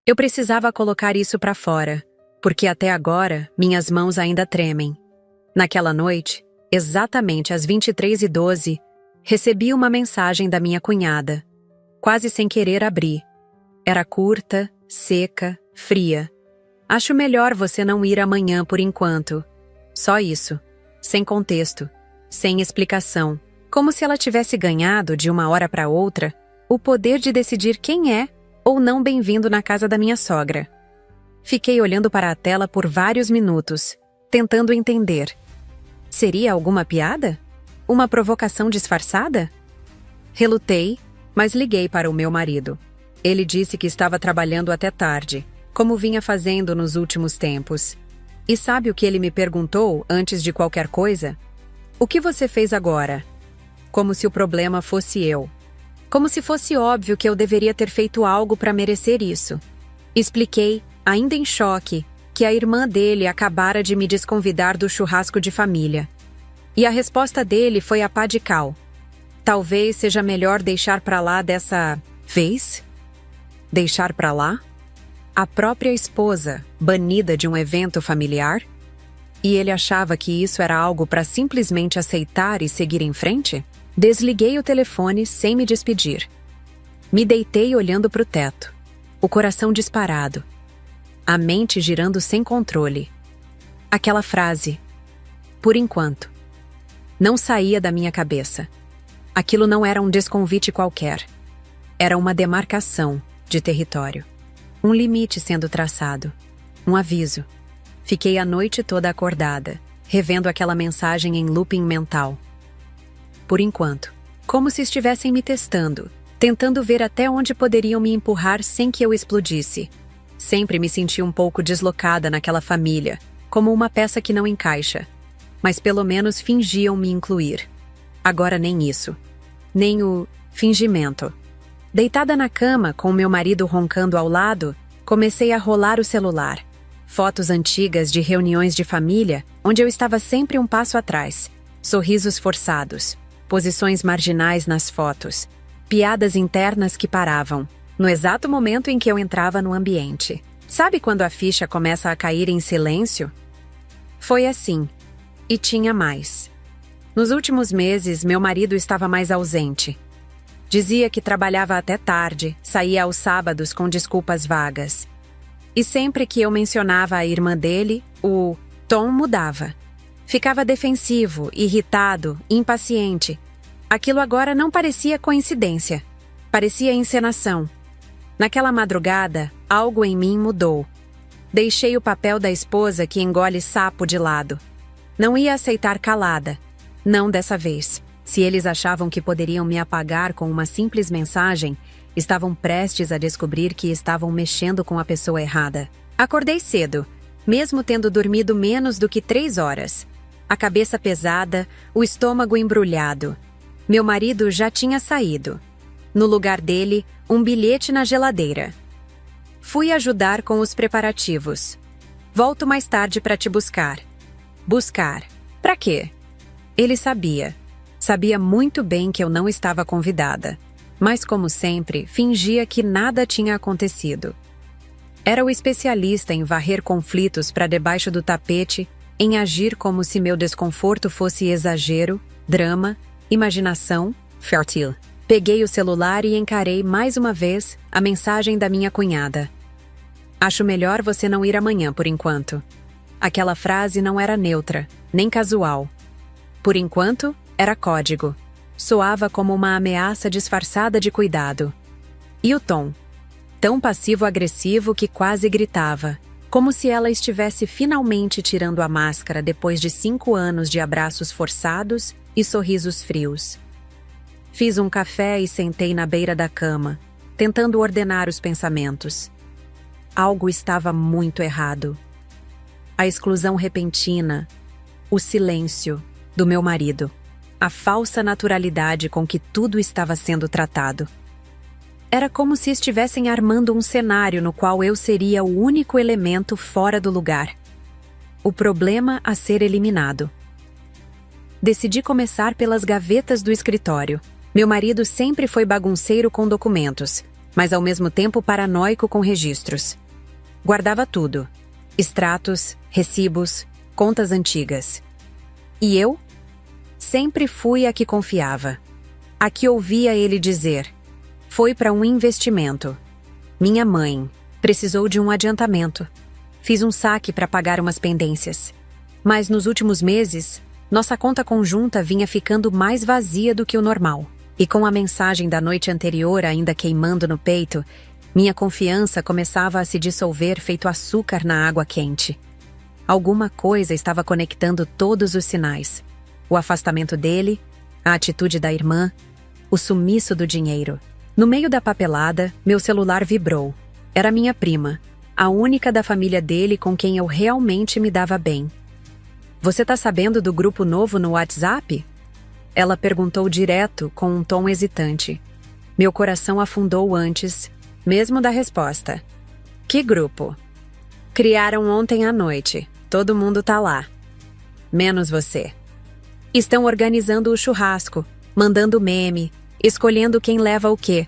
Eu precisava colocar isso pra fora, porque até agora minhas mãos ainda tremem. Naquela noite, exatamente às 23h12, recebi uma mensagem da minha cunhada. Quase sem querer abri. Era curta, seca, fria. Acho melhor você não ir amanhã por enquanto. Só isso. Sem contexto. Sem explicação. Como se ela tivesse ganhado, de uma hora para outra, o poder de decidir quem é ou não bem-vindo na casa da minha sogra. Fiquei olhando para a tela por vários minutos, tentando entender. Seria alguma piada? Uma provocação disfarçada? Relutei, mas liguei para o meu marido. Ele disse que estava trabalhando até tarde, como vinha fazendo nos últimos tempos. E sabe o que ele me perguntou antes de qualquer coisa? O que você fez agora? Como se o problema fosse eu. Como se fosse óbvio que eu deveria ter feito algo para merecer isso. Expliquei, ainda em choque, que a irmã dele acabara de me desconvidar do churrasco de família. E a resposta dele foi a pá de cal. Talvez seja melhor deixar pra lá dessa vez? Deixar pra lá? A própria esposa, banida de um evento familiar? E ele achava que isso era algo para simplesmente aceitar e seguir em frente? Desliguei o telefone sem me despedir. Me deitei olhando pro teto, o coração disparado, a mente girando sem controle. Aquela frase, por enquanto, não saía da minha cabeça. Aquilo não era um desconvite qualquer. Era uma demarcação de território. Um limite sendo traçado. Um aviso. Fiquei a noite toda acordada, revendo aquela mensagem em looping mental. Por enquanto, como se estivessem me testando, tentando ver até onde poderiam me empurrar sem que eu explodisse. Sempre me senti um pouco deslocada naquela família, como uma peça que não encaixa. Mas pelo menos fingiam me incluir. Agora nem isso. Nem o fingimento. Deitada na cama, com meu marido roncando ao lado, comecei a rolar o celular. Fotos antigas de reuniões de família, onde eu estava sempre um passo atrás. Sorrisos forçados. Posições marginais nas fotos. Piadas internas que paravam, no exato momento em que eu entrava no ambiente. Sabe quando a ficha começa a cair em silêncio? Foi assim. E tinha mais. Nos últimos meses, meu marido estava mais ausente. Dizia que trabalhava até tarde, saía aos sábados com desculpas vagas. E sempre que eu mencionava a irmã dele, o tom mudava. Ficava defensivo, irritado, impaciente. Aquilo agora não parecia coincidência. Parecia encenação. Naquela madrugada, algo em mim mudou. Deixei o papel da esposa que engole sapo de lado. Não ia aceitar calada. Não dessa vez. Se eles achavam que poderiam me apagar com uma simples mensagem, estavam prestes a descobrir que estavam mexendo com a pessoa errada. Acordei cedo, mesmo tendo dormido menos do que 3 horas. A cabeça pesada, o estômago embrulhado. Meu marido já tinha saído. No lugar dele, um bilhete na geladeira. Fui ajudar com os preparativos. Volto mais tarde para te buscar. Buscar. Pra quê? Ele sabia. Sabia muito bem que eu não estava convidada. Mas, como sempre, fingia que nada tinha acontecido. Era o especialista em varrer conflitos para debaixo do tapete, em agir como se meu desconforto fosse exagero, drama, imaginação, fértil. Peguei o celular e encarei mais uma vez a mensagem da minha cunhada. Acho melhor você não ir amanhã por enquanto. Aquela frase não era neutra, nem casual. Por enquanto, era código. Soava como uma ameaça disfarçada de cuidado. E o tom? Tão passivo-agressivo que quase gritava, como se ela estivesse finalmente tirando a máscara depois de 5 anos de abraços forçados e sorrisos frios. Fiz um café e sentei na beira da cama, tentando ordenar os pensamentos. Algo estava muito errado. A exclusão repentina, o silêncio do meu marido, a falsa naturalidade com que tudo estava sendo tratado. Era como se estivessem armando um cenário no qual eu seria o único elemento fora do lugar. O problema a ser eliminado. Decidi começar pelas gavetas do escritório. Meu marido sempre foi bagunceiro com documentos. mas ao mesmo tempo paranoico com registros. Guardava tudo: extratos, recibos, contas antigas. E eu? Sempre fui a que confiava. A que ouvia ele dizer: foi para um investimento. Minha mãe precisou de um adiantamento. Fiz um saque para pagar umas pendências. Mas nos últimos meses, nossa conta conjunta vinha ficando mais vazia do que o normal. E com a mensagem da noite anterior ainda queimando no peito, minha confiança começava a se dissolver feito açúcar na água quente. Alguma coisa estava conectando todos os sinais. O afastamento dele, a atitude da irmã, o sumiço do dinheiro. No meio da papelada, meu celular vibrou. Era minha prima, a única da família dele com quem eu realmente me dava bem. Você tá sabendo do grupo novo no WhatsApp? Ela perguntou direto, com um tom hesitante. Meu coração afundou antes, mesmo da resposta. Que grupo? Criaram ontem à noite. Todo mundo tá lá. Menos você. Estão organizando o churrasco, mandando meme, escolhendo quem leva o quê.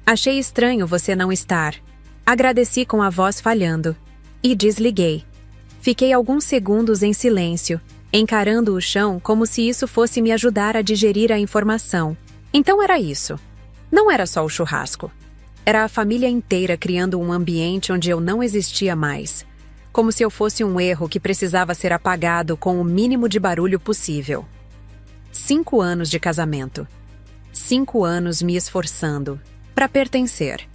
Achei estranho você não estar. Agradeci com a voz falhando. E desliguei. Fiquei alguns segundos em silêncio, encarando o chão como se isso fosse me ajudar a digerir a informação. Então era isso. Não era só o churrasco. Era a família inteira criando um ambiente onde eu não existia mais. Como se eu fosse um erro que precisava ser apagado com o mínimo de barulho possível. 5 anos de casamento. 5 anos me esforçando para pertencer.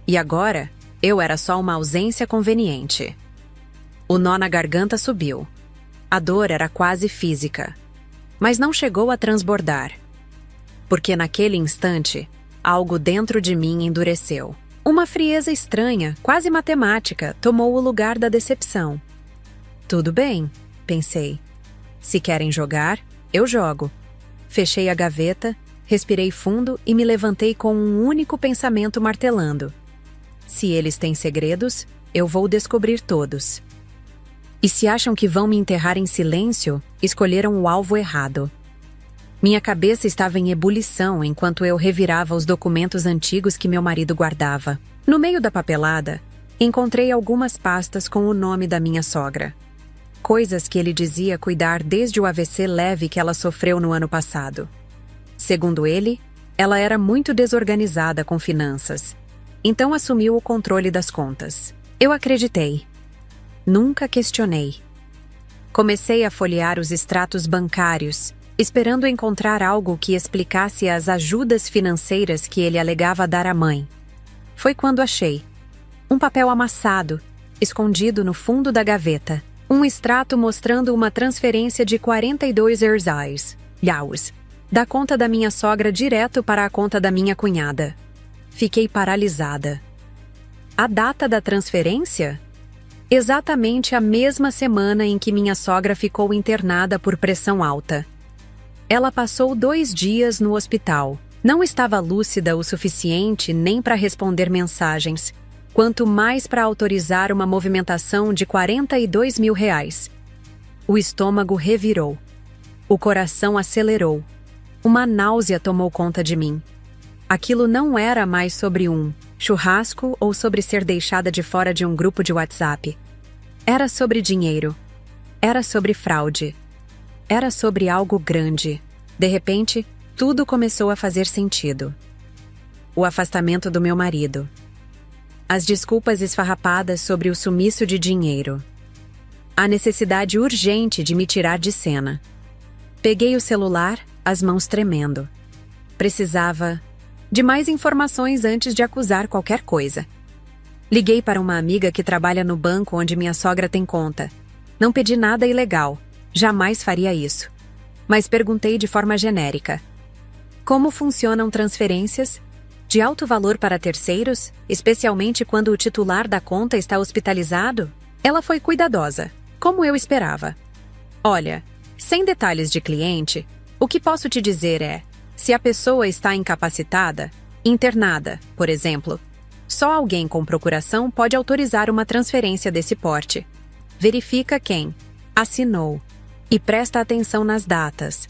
E agora, eu era só uma ausência conveniente. O nó na garganta subiu. A dor era quase física. Mas não chegou a transbordar. Porque naquele instante, algo dentro de mim endureceu. Uma frieza estranha, quase matemática, tomou o lugar da decepção. Tudo bem, pensei. Se querem jogar, eu jogo. Fechei a gaveta, respirei fundo e me levantei com um único pensamento martelando. Se eles têm segredos, eu vou descobrir todos. E se acham que vão me enterrar em silêncio, escolheram o alvo errado. Minha cabeça estava em ebulição enquanto eu revirava os documentos antigos que meu marido guardava. No meio da papelada, encontrei algumas pastas com o nome da minha sogra. Coisas que ele dizia cuidar desde o AVC leve que ela sofreu no ano passado. Segundo ele, ela era muito desorganizada com finanças. Então assumiu o controle das contas. Eu acreditei. Nunca questionei. Comecei a folhear os extratos bancários, esperando encontrar algo que explicasse as ajudas financeiras que ele alegava dar à mãe. Foi quando achei. Um papel amassado, escondido no fundo da gaveta. Um extrato mostrando uma transferência de 42 reais, da conta da minha sogra direto para a conta da minha cunhada. Fiquei paralisada. A data da transferência? Exatamente a mesma semana em que minha sogra ficou internada por pressão alta. Ela passou 2 dias no hospital. Não estava lúcida o suficiente nem para responder mensagens, quanto mais para autorizar uma movimentação de 42 mil reais. O estômago revirou. O coração acelerou. Uma náusea tomou conta de mim. Aquilo não era mais sobre um churrasco ou sobre ser deixada de fora de um grupo de WhatsApp. Era sobre dinheiro. Era sobre fraude. Era sobre algo grande. De repente, tudo começou a fazer sentido. O afastamento do meu marido. As desculpas esfarrapadas sobre o sumiço de dinheiro. A necessidade urgente de me tirar de cena. Peguei o celular, as mãos tremendo. Precisava de mais informações antes de acusar qualquer coisa. Liguei para uma amiga que trabalha no banco onde minha sogra tem conta. Não pedi nada ilegal. Jamais faria isso. Mas perguntei de forma genérica. Como funcionam transferências? De alto valor para terceiros, especialmente quando o titular da conta está hospitalizado? Ela foi cuidadosa, como eu esperava. Olha, sem detalhes de cliente, o que posso te dizer é, se a pessoa está incapacitada, internada, por exemplo, só alguém com procuração pode autorizar uma transferência desse porte. Verifica quem assinou e presta atenção nas datas.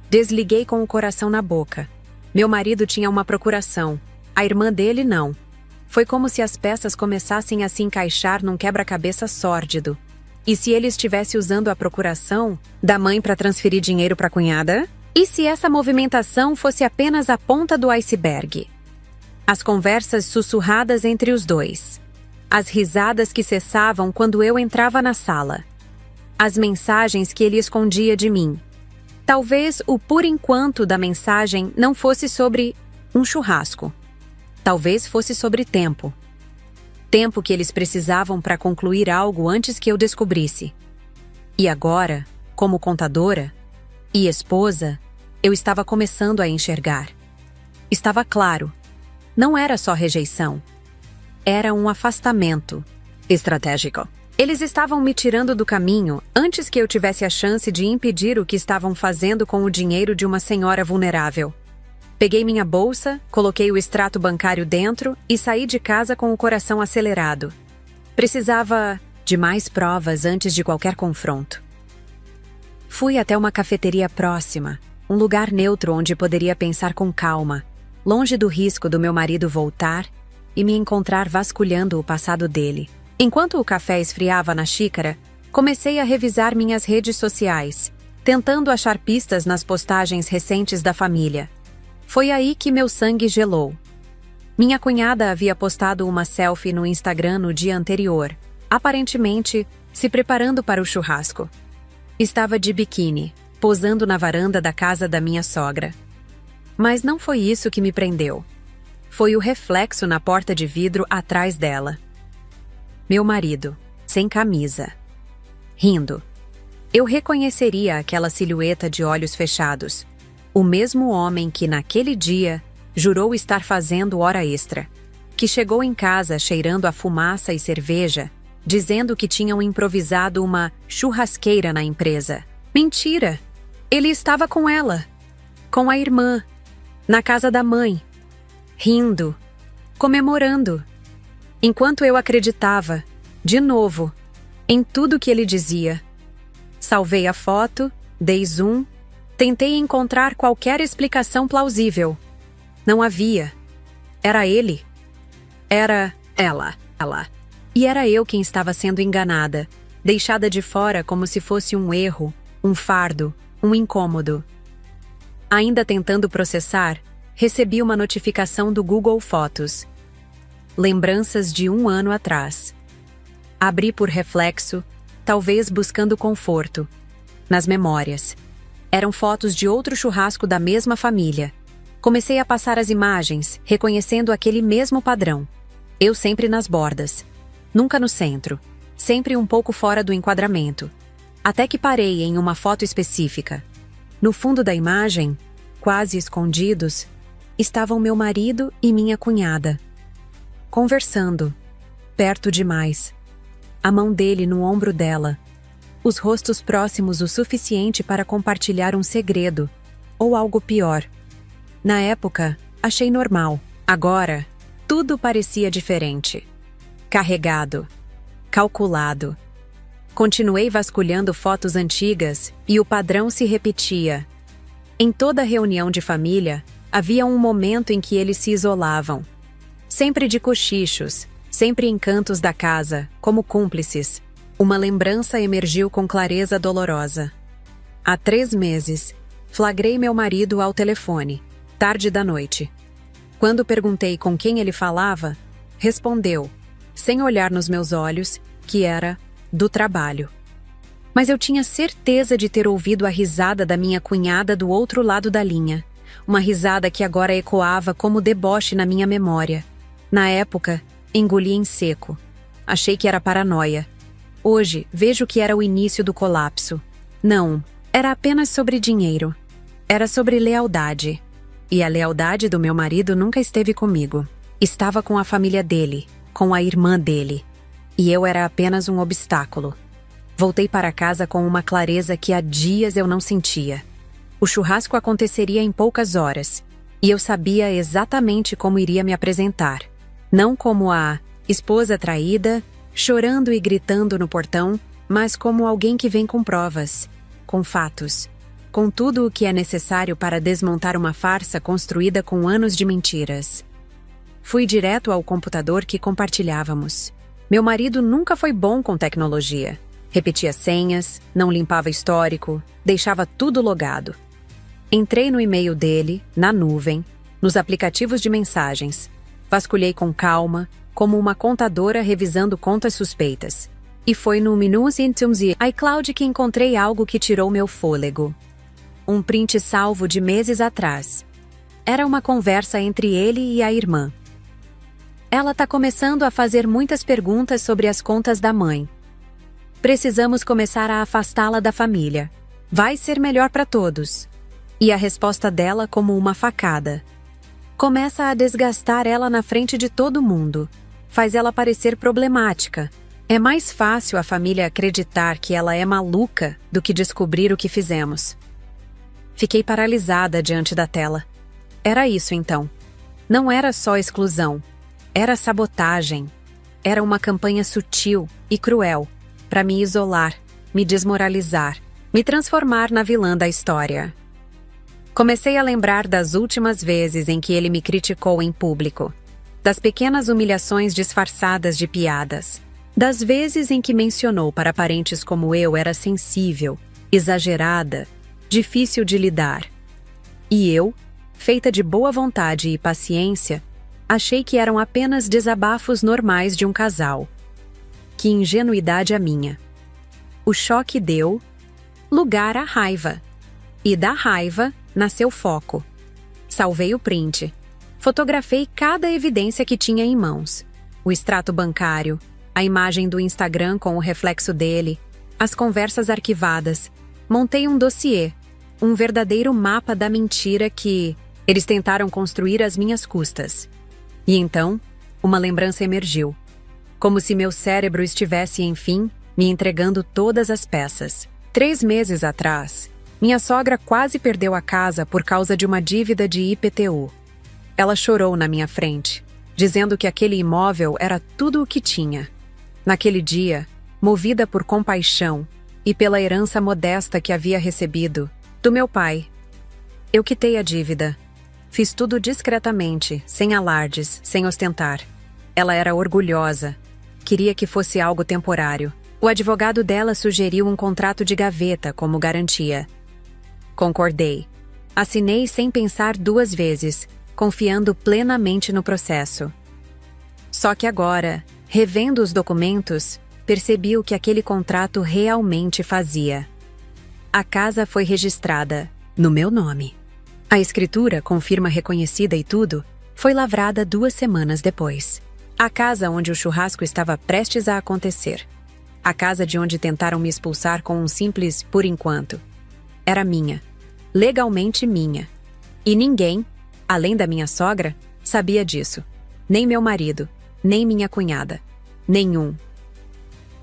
Desliguei com o coração na boca. Meu marido tinha uma procuração, a irmã dele não. Foi como se as peças começassem a se encaixar num quebra-cabeça sórdido. E se ele estivesse usando a procuração da mãe para transferir dinheiro para a cunhada? E se essa movimentação fosse apenas a ponta do iceberg? As conversas sussurradas entre os dois. As risadas que cessavam quando eu entrava na sala. As mensagens que ele escondia de mim. Talvez o por enquanto da mensagem não fosse sobre um churrasco. Talvez fosse sobre tempo. Tempo que eles precisavam para concluir algo antes que eu descobrisse. E agora, como contadora e esposa, eu estava começando a enxergar. Estava claro. Não era só rejeição. Era um afastamento estratégico. Eles estavam me tirando do caminho antes que eu tivesse a chance de impedir o que estavam fazendo com o dinheiro de uma senhora vulnerável. Peguei minha bolsa, coloquei o extrato bancário dentro e saí de casa com o coração acelerado. Precisava de mais provas antes de qualquer confronto. Fui até uma cafeteria próxima, um lugar neutro onde poderia pensar com calma, longe do risco do meu marido voltar e me encontrar vasculhando o passado dele. Enquanto o café esfriava na xícara, comecei a revisar minhas redes sociais, tentando achar pistas nas postagens recentes da família. Foi aí que meu sangue gelou. Minha cunhada havia postado uma selfie no Instagram no dia anterior, aparentemente se preparando para o churrasco. Estava de biquíni, posando na varanda da casa da minha sogra. Mas não foi isso que me prendeu. Foi o reflexo na porta de vidro atrás dela. Meu marido, sem camisa, rindo. Eu reconheceria aquela silhueta de olhos fechados. O mesmo homem que, naquele dia, jurou estar fazendo hora extra, que chegou em casa cheirando a fumaça e cerveja, dizendo que tinham improvisado uma churrasqueira na empresa. Mentira! Ele estava com ela, com a irmã, na casa da mãe, rindo, comemorando. Enquanto eu acreditava, de novo, em tudo que ele dizia. Salvei a foto, dei zoom, tentei encontrar qualquer explicação plausível. Não havia. Era ele. Era ela. E era eu quem estava sendo enganada, deixada de fora como se fosse um erro, um fardo, um incômodo. Ainda tentando processar, recebi uma notificação do Google Fotos. Lembranças de 1 ano atrás. Abri por reflexo, talvez buscando conforto. Nas memórias. Eram fotos de outro churrasco da mesma família. Comecei a passar as imagens, reconhecendo aquele mesmo padrão. Eu sempre nas bordas. Nunca no centro. Sempre um pouco fora do enquadramento. Até que parei em uma foto específica. No fundo da imagem, quase escondidos, estavam meu marido e minha cunhada. Conversando. Perto demais. A mão dele no ombro dela. Os rostos próximos o suficiente para compartilhar um segredo, ou algo pior. Na época, achei normal. Agora, tudo parecia diferente. Carregado. Calculado. Continuei vasculhando fotos antigas e o padrão se repetia. Em toda reunião de família, havia um momento em que eles se isolavam. Sempre de cochichos, sempre em cantos da casa, como cúmplices. Uma lembrança emergiu com clareza dolorosa. Há 3 meses, flagrei meu marido ao telefone, tarde da noite. Quando perguntei com quem ele falava, respondeu, sem olhar nos meus olhos, que era do trabalho. Mas eu tinha certeza de ter ouvido a risada da minha cunhada do outro lado da linha. Uma risada que agora ecoava como deboche na minha memória. Na época, engoli em seco. Achei que era paranoia. Hoje, vejo que era o início do colapso. Não, era apenas sobre dinheiro. Era sobre lealdade. E a lealdade do meu marido nunca esteve comigo. Estava com a família dele, com a irmã dele. E eu era apenas um obstáculo. Voltei para casa com uma clareza que há dias eu não sentia. O churrasco aconteceria em poucas horas. E eu sabia exatamente como iria me apresentar. Não como a esposa traída, chorando e gritando no portão, mas como alguém que vem com provas, com fatos, com tudo o que é necessário para desmontar uma farsa construída com anos de mentiras. fui direto ao computador que compartilhávamos. Meu marido nunca foi bom com tecnologia. Repetia senhas, não limpava histórico, deixava tudo logado. Entrei no e-mail dele, na nuvem, nos aplicativos de mensagens. Vasculhei com calma, como uma contadora revisando contas suspeitas. E foi no Menus Intums e iCloud que encontrei algo que tirou meu fôlego. Um print salvo de meses atrás. Era uma conversa entre ele e a irmã. Ela tá começando a fazer muitas perguntas sobre as contas da mãe. Precisamos começar a afastá-la da família. Vai ser melhor para todos. E a resposta dela como uma facada. Começa a desgastar ela na frente de todo mundo. Faz ela parecer problemática. É mais fácil a família acreditar que ela é maluca do que descobrir o que fizemos. Fiquei paralisada diante da tela. Era isso então. Não era só exclusão. Era sabotagem. Era uma campanha sutil e cruel para me isolar, me desmoralizar, me transformar na vilã da história. Comecei a lembrar das últimas vezes em que ele me criticou em público, das pequenas humilhações disfarçadas de piadas, das vezes em que mencionou para parentes como eu era sensível, exagerada, difícil de lidar. E eu, feita de boa vontade e paciência, achei que eram apenas desabafos normais de um casal. Que ingenuidade a minha. O choque deu lugar à raiva. E da raiva nasceu foco. Salvei o print. Fotografei cada evidência que tinha em mãos. O extrato bancário, a imagem do Instagram com o reflexo dele, as conversas arquivadas. Montei um dossiê, um verdadeiro mapa da mentira que eles tentaram construir às minhas custas. E então, uma lembrança emergiu. Como se meu cérebro estivesse, enfim, me entregando todas as peças. 3 meses atrás, minha sogra quase perdeu a casa por causa de uma dívida de IPTU. Ela chorou na minha frente, dizendo que aquele imóvel era tudo o que tinha. Naquele dia, movida por compaixão e pela herança modesta que havia recebido do meu pai, eu quitei a dívida. Fiz tudo discretamente, sem alardes, sem ostentar. Ela era orgulhosa. Queria que fosse algo temporário. O advogado dela sugeriu um contrato de gaveta como garantia. Concordei. Assinei sem pensar 2 vezes, confiando plenamente no processo. Só que agora, revendo os documentos, percebi o que aquele contrato realmente fazia. A casa foi registrada no meu nome. A escritura, com firma reconhecida e tudo, foi lavrada 2 semanas depois. A casa onde o churrasco estava prestes a acontecer. A casa de onde tentaram me expulsar com um simples por enquanto. Era minha. Legalmente minha. E ninguém, além da minha sogra, sabia disso. Nem meu marido, nem minha cunhada. Nenhum.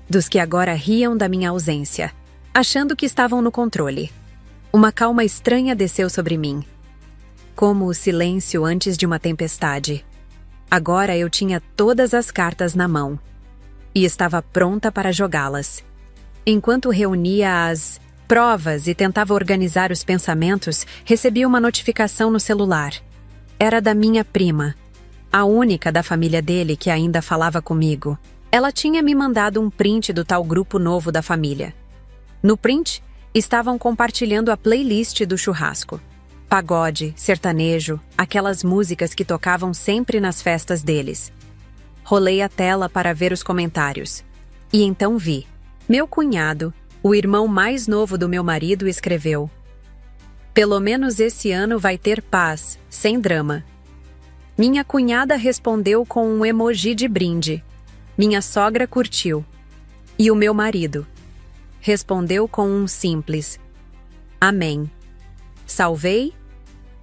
Dos que agora riam da minha ausência, achando que estavam no controle. Uma calma estranha desceu sobre mim. Como o silêncio antes de uma tempestade. Agora eu tinha todas as cartas na mão. E estava pronta para jogá-las. Enquanto reunia as provas e tentava organizar os pensamentos, recebi uma notificação no celular. Era da minha prima, a única da família dele que ainda falava comigo. Ela tinha me mandado um print do tal grupo novo da família. No print, estavam compartilhando a playlist do churrasco. Pagode, sertanejo, aquelas músicas que tocavam sempre nas festas deles. Rolei a tela para ver os comentários. E então vi. Meu cunhado, o irmão mais novo do meu marido, escreveu: "Pelo menos esse ano vai ter paz, sem drama." Minha cunhada respondeu com um emoji de brinde. Minha sogra curtiu. E o meu marido respondeu com um simples "Amém." Salvei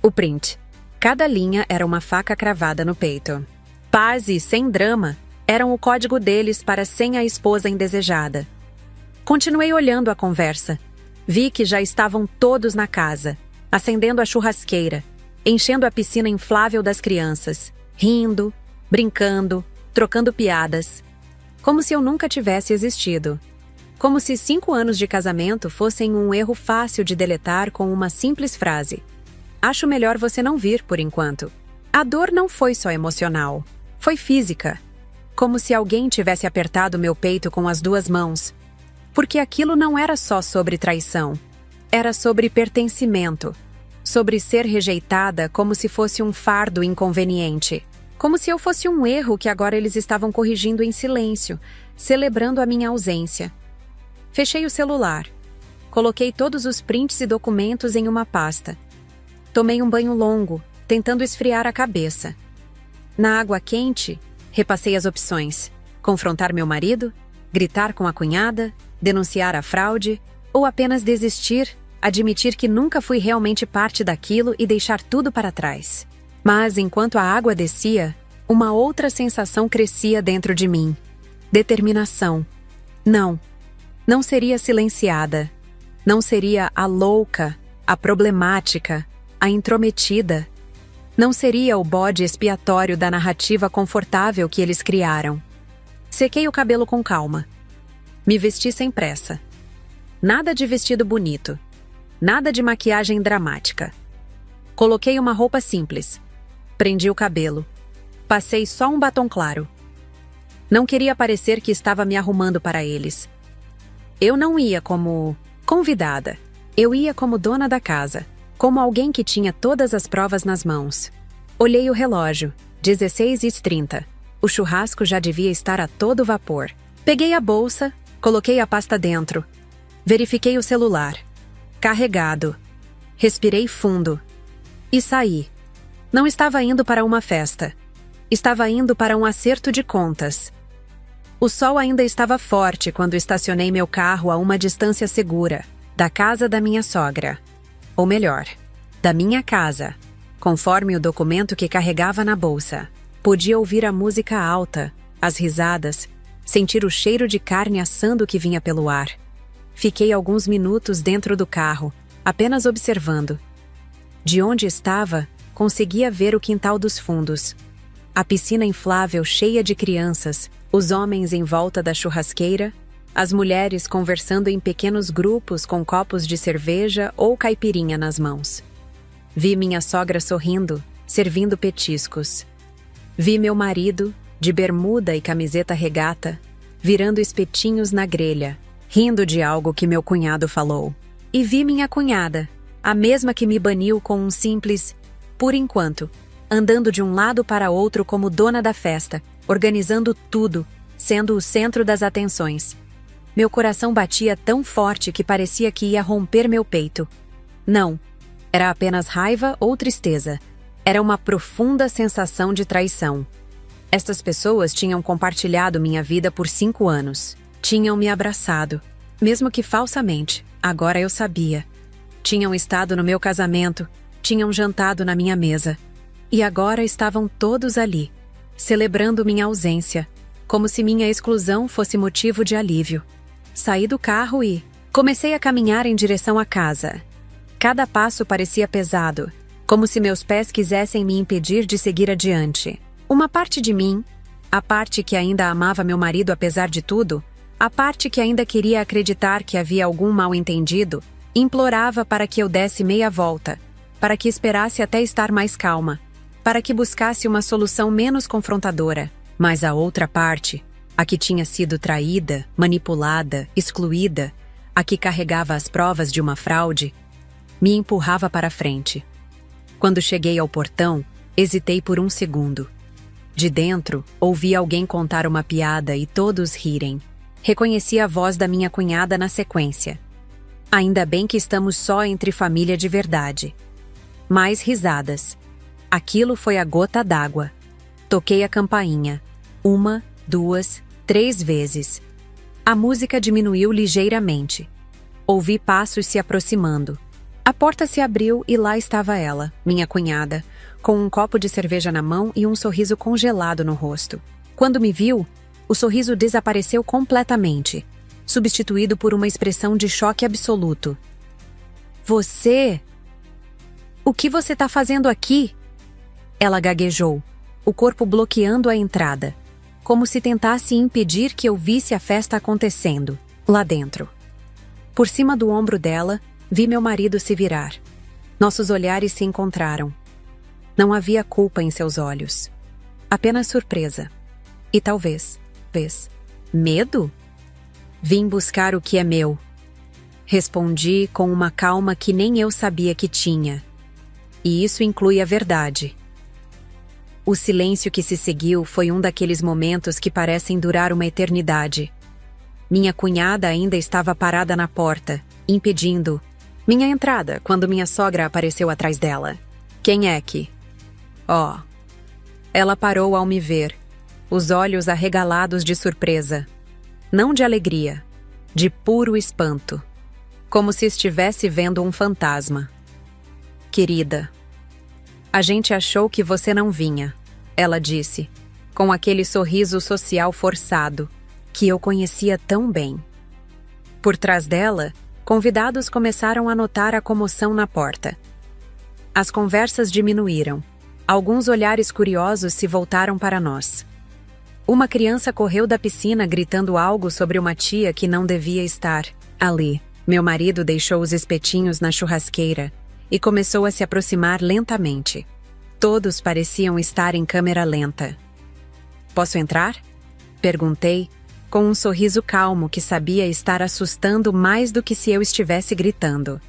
o print. Cada linha era uma faca cravada no peito. Paz e sem drama eram o código deles para sem a esposa indesejada. Continuei olhando a conversa. Vi que já estavam todos na casa, acendendo a churrasqueira, enchendo a piscina inflável das crianças, rindo, brincando, trocando piadas. Como se eu nunca tivesse existido. Como se 5 anos de casamento fossem um erro fácil de deletar com uma simples frase: "Acho melhor você não vir por enquanto." A dor não foi só emocional. Foi física, como se alguém tivesse apertado meu peito com as duas mãos. Porque aquilo não era só sobre traição. Era sobre pertencimento, sobre ser rejeitada como se fosse um fardo inconveniente. Como se eu fosse um erro que agora eles estavam corrigindo em silêncio, celebrando a minha ausência. Fechei o celular. Coloquei todos os prints e documentos em uma pasta. Tomei um banho longo, tentando esfriar a cabeça. Na água quente, repassei as opções: confrontar meu marido, gritar com a cunhada, denunciar a fraude, ou apenas desistir, admitir que nunca fui realmente parte daquilo e deixar tudo para trás. Mas, enquanto a água descia, uma outra sensação crescia dentro de mim. Determinação. Não seria silenciada. Não seria a louca, a problemática, a intrometida. Não seria o bode expiatório da narrativa confortável que eles criaram. Sequei o cabelo com calma. Me vesti sem pressa. Nada de vestido bonito. Nada de maquiagem dramática. Coloquei uma roupa simples. Prendi o cabelo. Passei só um batom claro. Não queria parecer que estava me arrumando para eles. Eu não ia como convidada. Eu ia como dona da casa, como alguém que tinha todas as provas nas mãos. Olhei o relógio, 16h30. O churrasco já devia estar a todo vapor. Peguei a bolsa, coloquei a pasta dentro. Verifiquei o celular. Carregado. Respirei fundo. E saí. Não estava indo para uma festa. Estava indo para um acerto de contas. O sol ainda estava forte quando estacionei meu carro a uma distância segura, da casa da minha sogra. Ou melhor, da minha casa, conforme o documento que carregava na bolsa. Podia ouvir a música alta, as risadas, sentir o cheiro de carne assando que vinha pelo ar. Fiquei alguns minutos dentro do carro, apenas observando. De onde estava, conseguia ver o quintal dos fundos. A piscina inflável cheia de crianças, os homens em volta da churrasqueira, as mulheres conversando em pequenos grupos com copos de cerveja ou caipirinha nas mãos. Vi minha sogra sorrindo, servindo petiscos. Vi meu marido, de bermuda e camiseta regata, virando espetinhos na grelha, rindo de algo que meu cunhado falou. E vi minha cunhada, a mesma que me baniu com um simples "por enquanto", andando de um lado para outro como dona da festa, organizando tudo, sendo o centro das atenções. Meu coração batia tão forte que parecia que ia romper meu peito. Não, era apenas raiva ou tristeza. Era uma profunda sensação de traição. Estas pessoas tinham compartilhado minha vida por 5 anos. Tinham me abraçado, mesmo que falsamente, agora eu sabia. Tinham estado no meu casamento, tinham jantado na minha mesa. E agora estavam todos ali, celebrando minha ausência, como se minha exclusão fosse motivo de alívio. Saí do carro e comecei a caminhar em direção à casa. Cada passo parecia pesado, como se meus pés quisessem me impedir de seguir adiante. Uma parte de mim, a parte que ainda amava meu marido apesar de tudo, a parte que ainda queria acreditar que havia algum mal-entendido, implorava para que eu desse meia volta, para que esperasse até estar mais calma, para que buscasse uma solução menos confrontadora. Mas a outra parte, a que tinha sido traída, manipulada, excluída, a que carregava as provas de uma fraude, me empurrava para frente. Quando cheguei ao portão, hesitei por um segundo. De dentro, ouvi alguém contar uma piada e todos rirem. Reconheci a voz da minha cunhada na sequência. Ainda bem que estamos só entre família de verdade. Mais risadas. Aquilo foi a gota d'água. Toquei a campainha. 1, 2, 3 vezes. A música diminuiu ligeiramente. Ouvi passos se aproximando. A porta se abriu e lá estava ela, minha cunhada, com um copo de cerveja na mão e um sorriso congelado no rosto. Quando me viu, o sorriso desapareceu completamente, substituído por uma expressão de choque absoluto. Você? O que você está fazendo aqui? Ela gaguejou, o corpo bloqueando a entrada, como se tentasse impedir que eu visse a festa acontecendo, lá dentro. Por cima do ombro dela, vi meu marido se virar. Nossos olhares se encontraram. Não havia culpa em seus olhos. Apenas surpresa. E talvez, medo? Vim buscar o que é meu. Respondi com uma calma que nem eu sabia que tinha. E isso inclui a verdade. O silêncio que se seguiu foi um daqueles momentos que parecem durar uma eternidade. Minha cunhada ainda estava parada na porta, impedindo minha entrada quando minha sogra apareceu atrás dela. Quem é que? Oh. Ela parou ao me ver, os olhos arregalados de surpresa. Não de alegria, de puro espanto. Como se estivesse vendo um fantasma. Querida, a gente achou que você não vinha, ela disse, com aquele sorriso social forçado, que eu conhecia tão bem. Por trás dela, convidados começaram a notar a comoção na porta. As conversas diminuíram. Alguns olhares curiosos se voltaram para nós. Uma criança correu da piscina gritando algo sobre uma tia que não devia estar ali. Meu marido deixou os espetinhos na churrasqueira e começou a se aproximar lentamente. Todos pareciam estar em câmera lenta. Posso entrar? Perguntei, com um sorriso calmo que sabia estar assustando mais do que se eu estivesse gritando.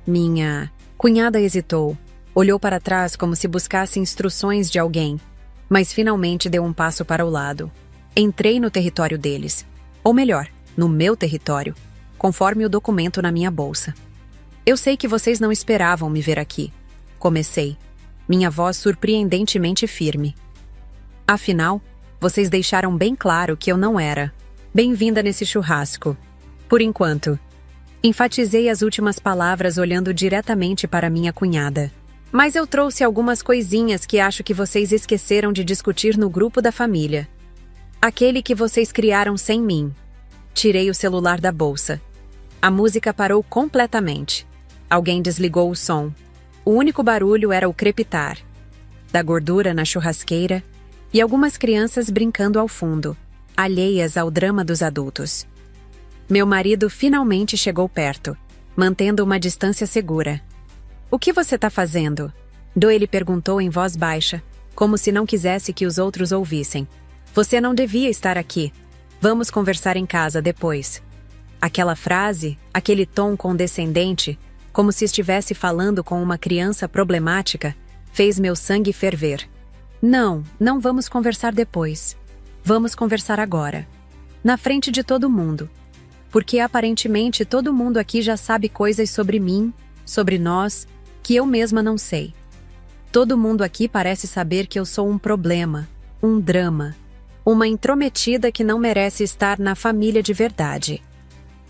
Minha cunhada hesitou, olhou para trás como se buscasse instruções de alguém, mas finalmente deu um passo para o lado. Entrei no território deles, ou melhor, no meu território, conforme o documento na minha bolsa. Eu sei que vocês não esperavam me ver aqui. Comecei, minha voz surpreendentemente firme. Afinal, vocês deixaram bem claro que eu não era bem-vinda nesse churrasco. Por enquanto. Enfatizei as últimas palavras olhando diretamente para minha cunhada. Mas eu trouxe algumas coisinhas que acho que vocês esqueceram de discutir no grupo da família. Aquele que vocês criaram sem mim. Tirei o celular da bolsa. A música parou completamente. Alguém desligou o som. O único barulho era o crepitar da gordura na churrasqueira e algumas crianças brincando ao fundo, alheias ao drama dos adultos. Meu marido finalmente chegou perto, mantendo uma distância segura. O que você está fazendo? Doyle perguntou em voz baixa, como se não quisesse que os outros ouvissem. Você não devia estar aqui. Vamos conversar em casa depois. Aquela frase, aquele tom condescendente, como se estivesse falando com uma criança problemática, fez meu sangue ferver. Não vamos conversar depois. Vamos conversar agora. Na frente de todo mundo. Porque aparentemente todo mundo aqui já sabe coisas sobre mim, sobre nós, que eu mesma não sei. Todo mundo aqui parece saber que eu sou um problema, um drama, uma intrometida que não merece estar na família de verdade.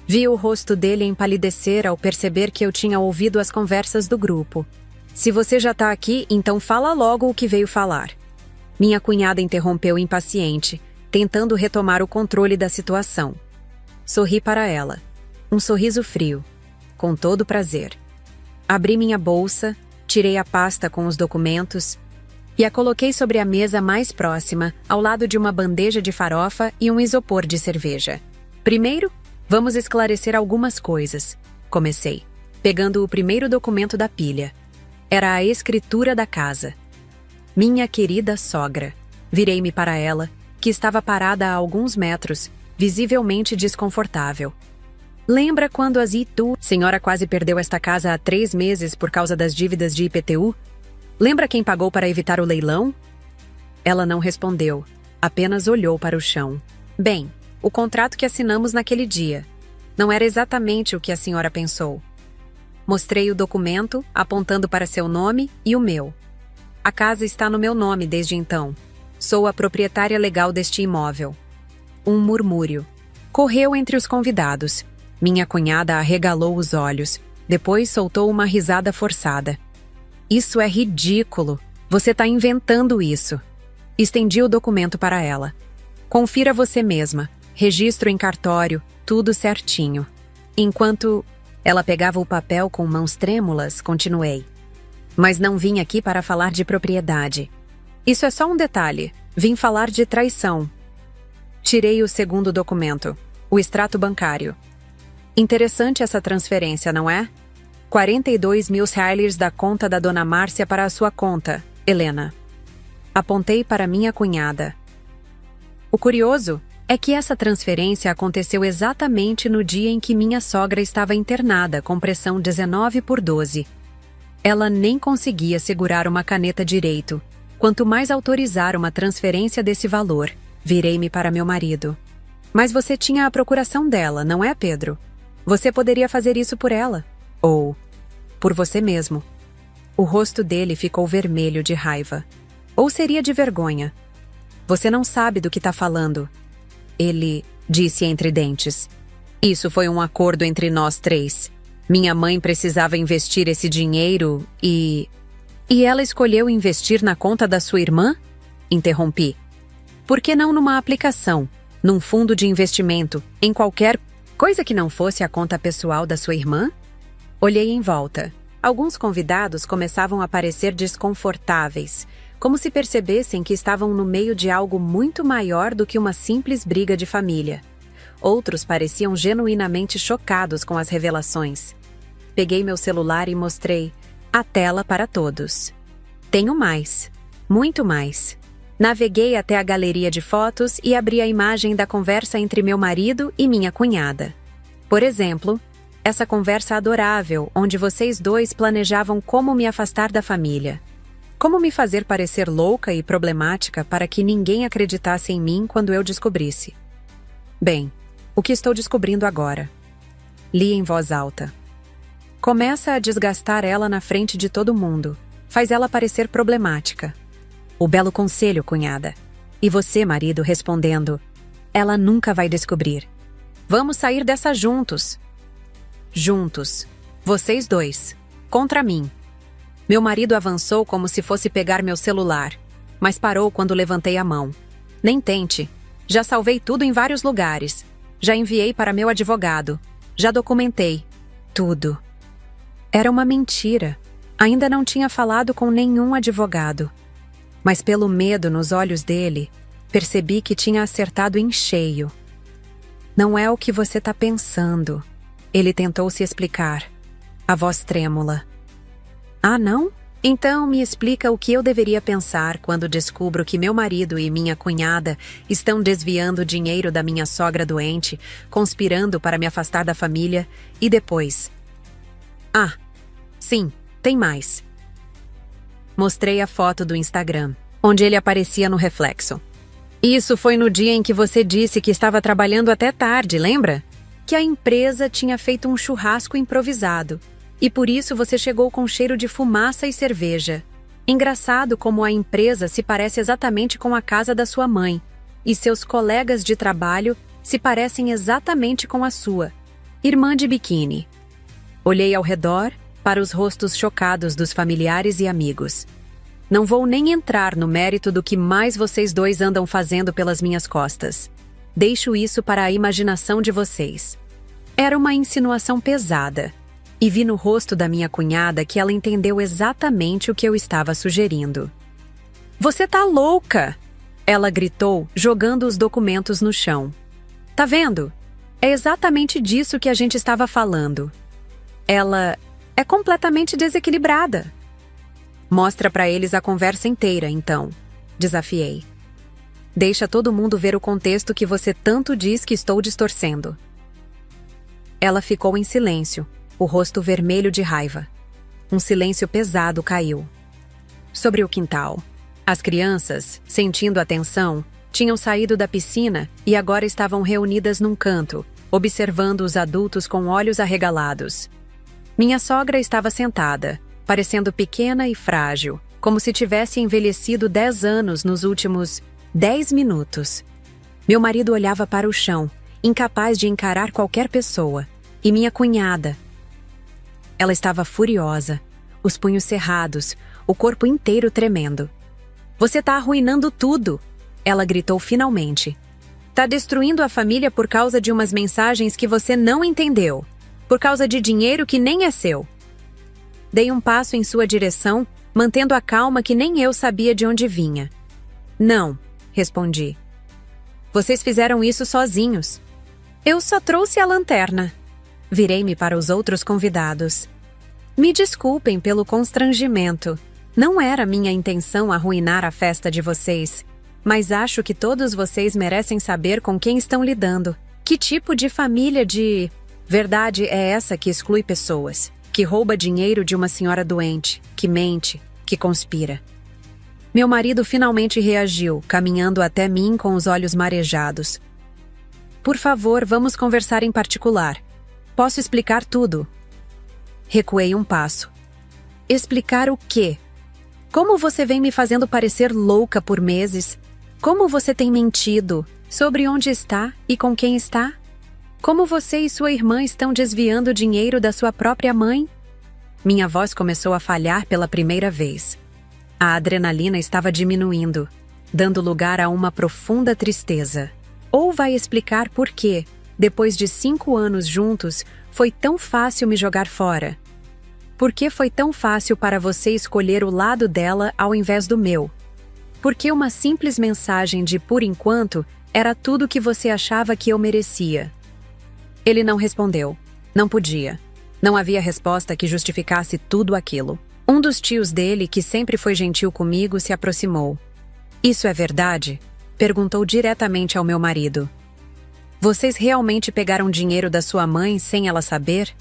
Vi o rosto dele empalidecer ao perceber que eu tinha ouvido as conversas do grupo. Se você já está aqui, então fala logo o que veio falar. Minha cunhada interrompeu impaciente, tentando retomar o controle da situação. Sorri para ela. Um sorriso frio, com todo prazer. Abri minha bolsa, tirei a pasta com os documentos e a coloquei sobre a mesa mais próxima, ao lado de uma bandeja de farofa e um isopor de cerveja. Primeiro, vamos esclarecer algumas coisas. Comecei, pegando o primeiro documento da pilha. Era a escritura da casa. Minha querida sogra. Virei-me para ela, que estava parada a alguns metros, visivelmente desconfortável. Lembra quando a senhora quase perdeu esta casa há 3 meses por causa das dívidas de IPTU? Lembra quem pagou para evitar o leilão? Ela não respondeu, apenas olhou para o chão. Bem, o contrato que assinamos naquele dia. Não era exatamente o que a senhora pensou. Mostrei o documento, apontando para seu nome e o meu. A casa está no meu nome desde então. Sou a proprietária legal deste imóvel. Um murmúrio correu entre os convidados. Minha cunhada arregalou os olhos. Depois soltou uma risada forçada. Isso é ridículo. Você está inventando isso. Estendi o documento para ela. Confira você mesma. Registro em cartório, tudo certinho. Enquanto ela pegava o papel com mãos trêmulas, continuei. Mas não vim aqui para falar de propriedade. Isso é só um detalhe. Vim falar de traição. Tirei o segundo documento, o extrato bancário. Interessante essa transferência, não é? 42 mil reais da conta da dona Márcia para a sua conta, Helena. Apontei para minha cunhada. O curioso é que essa transferência aconteceu exatamente no dia em que minha sogra estava internada com pressão 19/12. Ela nem conseguia segurar uma caneta direito, quanto mais autorizar uma transferência desse valor. Virei-me para meu marido. Mas você tinha a procuração dela, não é, Pedro? Você poderia fazer isso por ela. Ou por você mesmo. O rosto dele ficou vermelho de raiva. Ou seria de vergonha. Você não sabe do que está falando. Ele disse entre dentes. Isso foi um acordo entre nós três. Minha mãe precisava investir esse dinheiro e ela escolheu investir na conta da sua irmã? Interrompi. Por que não numa aplicação, num fundo de investimento, em qualquer coisa que não fosse a conta pessoal da sua irmã? Olhei em volta. Alguns convidados começavam a parecer desconfortáveis, como se percebessem que estavam no meio de algo muito maior do que uma simples briga de família. Outros pareciam genuinamente chocados com as revelações. Peguei meu celular e mostrei a tela para todos. Tenho mais. Muito mais. Naveguei até a galeria de fotos e abri a imagem da conversa entre meu marido e minha cunhada. Por exemplo, essa conversa adorável, onde vocês dois planejavam como me afastar da família. Como me fazer parecer louca e problemática para que ninguém acreditasse em mim quando eu descobrisse. Bem, o que estou descobrindo agora? Li em voz alta. Começa a desgastar ela na frente de todo mundo. Faz ela parecer problemática. O belo conselho, cunhada. E você, marido, respondendo. Ela nunca vai descobrir. Vamos sair dessa juntos. Juntos. Vocês dois. Contra mim. Meu marido avançou como se fosse pegar meu celular, mas parou quando levantei a mão. Nem tente. Já salvei tudo em vários lugares. Já enviei para meu advogado. Já documentei. Tudo. Era uma mentira. Ainda não tinha falado com nenhum advogado. Mas pelo medo nos olhos dele, percebi que tinha acertado em cheio. Não é o que você está pensando. Ele tentou se explicar. A voz trêmula. Ah, não? Então me explica o que eu deveria pensar quando descubro que meu marido e minha cunhada estão desviando dinheiro da minha sogra doente, conspirando para me afastar da família, e depois... Ah, sim, tem mais. Mostrei a foto do Instagram, onde ele aparecia no reflexo. Isso foi no dia em que você disse que estava trabalhando até tarde, lembra? Que a empresa tinha feito um churrasco improvisado. E por isso você chegou com cheiro de fumaça e cerveja. Engraçado como a empresa se parece exatamente com a casa da sua mãe. E seus colegas de trabalho se parecem exatamente com a sua. Irmã de biquíni. Olhei ao redor para os rostos chocados dos familiares e amigos. Não vou nem entrar no mérito do que mais vocês dois andam fazendo pelas minhas costas. Deixo isso para a imaginação de vocês. Era uma insinuação pesada. E vi no rosto da minha cunhada que ela entendeu exatamente o que eu estava sugerindo. Você tá louca! Ela gritou, jogando os documentos no chão. Tá vendo? É exatamente disso que a gente estava falando. Ela é completamente desequilibrada. Mostra pra eles a conversa inteira, então. Desafiei. Deixa todo mundo ver o contexto que você tanto diz que estou distorcendo. Ela ficou em silêncio, o rosto vermelho de raiva. Um silêncio pesado caiu. Sobre o quintal. As crianças, sentindo a tensão, tinham saído da piscina e agora estavam reunidas num canto, observando os adultos com olhos arregalados. Minha sogra estava sentada, parecendo pequena e frágil, como se tivesse envelhecido 10 anos nos últimos 10 minutos. Meu marido olhava para o chão, incapaz de encarar qualquer pessoa, e minha cunhada. Ela estava furiosa, os punhos cerrados, o corpo inteiro tremendo. Você tá arruinando tudo! Ela gritou finalmente. Tá destruindo a família por causa de umas mensagens que você não entendeu. Por causa de dinheiro que nem é seu. Dei um passo em sua direção, mantendo a calma que nem eu sabia de onde vinha. Não, respondi. Vocês fizeram isso sozinhos. Eu só trouxe a lanterna. Virei-me para os outros convidados. Me desculpem pelo constrangimento. Não era minha intenção arruinar a festa de vocês, mas acho que todos vocês merecem saber com quem estão lidando. Que tipo de família de... Verdade é essa que exclui pessoas, que rouba dinheiro de uma senhora doente, que mente, que conspira. Meu marido finalmente reagiu, caminhando até mim com os olhos marejados. Por favor, vamos conversar em particular. Posso explicar tudo. Recuei um passo. Explicar o quê? Como você vem me fazendo parecer louca por meses? Como você tem mentido? Sobre onde está e com quem está? Como você e sua irmã estão desviando o dinheiro da sua própria mãe? Minha voz começou a falhar pela primeira vez. A adrenalina estava diminuindo, dando lugar a uma profunda tristeza. Ou vai explicar por que, depois de 5 anos juntos, foi tão fácil me jogar fora? Por que foi tão fácil para você escolher o lado dela ao invés do meu? Por que uma simples mensagem de por enquanto era tudo o que você achava que eu merecia? Ele não respondeu. Não podia. Não havia resposta que justificasse tudo aquilo. Um dos tios dele, que sempre foi gentil comigo, se aproximou. Isso é verdade? Perguntou diretamente ao meu marido. Vocês realmente pegaram dinheiro da sua mãe sem ela saber?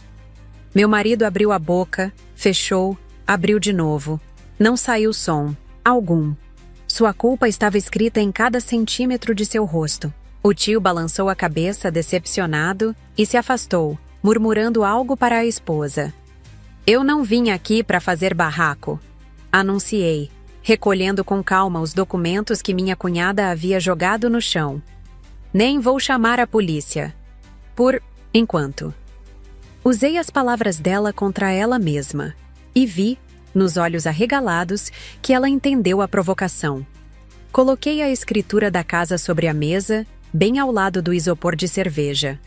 Meu marido abriu a boca, fechou, abriu de novo. Não saiu som algum. Sua culpa estava escrita em cada centímetro de seu rosto. O tio balançou a cabeça, decepcionado, e se afastou, murmurando algo para a esposa. Eu não vim aqui para fazer barraco, anunciei, recolhendo com calma os documentos que minha cunhada havia jogado no chão. Nem vou chamar a polícia. Por enquanto. Usei as palavras dela contra ela mesma, e vi, nos olhos arregalados, que ela entendeu a provocação. Coloquei a escritura da casa sobre a mesa, bem ao lado do isopor de cerveja.